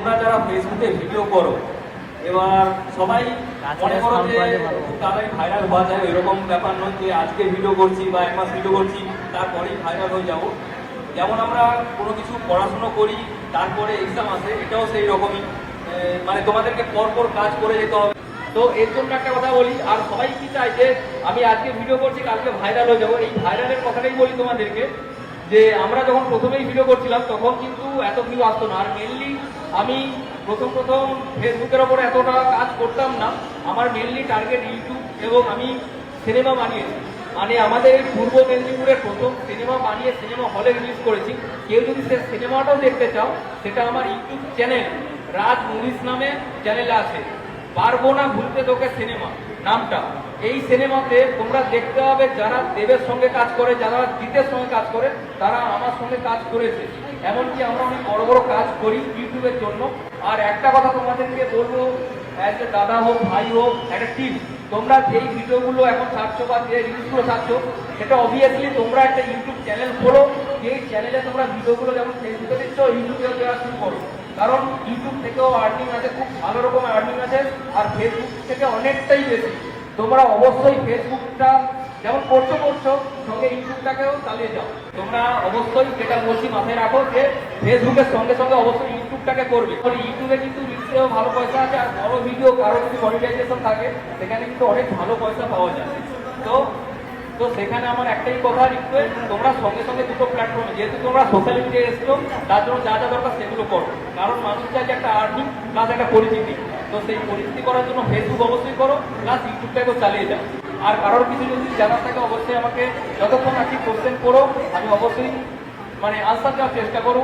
তোমরা যারা ফেসবুকে ভিডিও করো, এবার সবাই মনে করো যে খুব তাড়াতাড়ি ভাইরাল হওয়া যায়, এরকম ব্যাপার নয় যে আজকে ভিডিও করছি বা 1 মাস ভিডিও করছি তারপরেই ভাইরাল হয়ে যাবো। যেমন আমরা কোনো কিছু পড়াশুনো করি, তারপরে এক্সাম আসে, এটাও সেই রকমই, মানে তোমাদেরকে পরপর কাজ করে যেতে হবে। তো এর জন্য একটা কথা বলি, আর সবাই কি চায় যে আমি আজকে ভিডিও করছি কালকে ভাইরাল হয়ে যাবো। এই ভাইরালের কথাটাই বলি তোমাদেরকে, যে আমরা যখন প্রথমেই ভিডিও করছিলাম তখন কিন্তু এত ভিউ আসতো না। আর মেনলি আমি প্রথম ফেসবুকের ওপরে এতটা কাজ করতাম না। আমার মেনলি টার্গেট ইউটিউব, এবং আমি সিনেমা বানিয়েছি, মানে আমাদের পূর্ব মেদিনীপুরের প্রথম সিনেমা বানিয়ে সিনেমা হলে রিলিজ করেছি। কেউ যদি সে সিনেমাটাও দেখতে চাও, সেটা আমার ইউটিউব চ্যানেল রাজ মুভিস নামে চ্যানেলে আছে। পারবো না ভুলতে তোকে সিনেমা নামটা। এই সিনেমাতে তোমরা দেখতে হবে যারা দেবের সঙ্গে কাজ করে, যারা জিতের সঙ্গে কাজ করে, তারা আমার সঙ্গে কাজ করেছে। এমনকি আমরা অনেক বড় বড় কাজ করি ইউটিউবের জন্য। আর একটা কথা তোমাদেরকে বলবো, অ্যাজ এ দাদা হোক, ভাই হোক, একটা টিম, তোমরা যেই ভিডিওগুলো এখন ছাড়ছো বা যে রিলসগুলো ছাড়ছো, সেটা অবভিয়াসলি তোমরা একটা ইউটিউব চ্যানেল খোলো। যেই চ্যানেলে তোমরা ভিডিওগুলো যেমন ফেসবুকে দিচ্ছ, ইউটিউবে দেওয়া শুরু করো। কারণ ইউটিউব থেকেও আর্নিং আছে, খুব ভালো রকমের আর্নিং আছে, আর ফেসবুক থেকে অনেকটাই বেশি। তোমরা অবশ্যই ফেসবুকটা যেমন করছো সঙ্গে ইউটিউবটাকেও চালিয়ে যাও। তোমরা অবশ্যই যেটা বলছি মাথায় রাখো যে ফেসবুকের সঙ্গে সঙ্গে অবশ্যই ইউটিউবটাকে করবে। ইউটিউবে কিন্তু রিলসেও ভালো পয়সা আছে, আর বড় ভিডিও কারো যদি মনিটাইজেশন থাকে সেখানে কিন্তু অনেক ভালো পয়সা পাওয়া যায়। তো সেখানে আমার একটাই কথা রিকোয়েস্ট, তোমরা সঙ্গে সঙ্গে দুটো প্ল্যাটফর্মে, যেহেতু তোমরা সোশ্যাল মিডিয়ায় এসছো, তার জন্য যা যা দরকার সেগুলো করো। কারণ মানুষ চাইছে একটা আর্নিং প্লাস একটা পরিচিতি। তো সেই পরিচিতি করার জন্য ফেসবুক অবশ্যই করো, প্লাস ইউটিউবটাকেও চালিয়ে যাও। আর কারোর কিছু যদি জানার থাকে অবশ্যই আমাকে যতক্ষণ আছি কোশ্চেন করো, আমি অবশ্যই মানে আনসার দেওয়ার চেষ্টা করবো।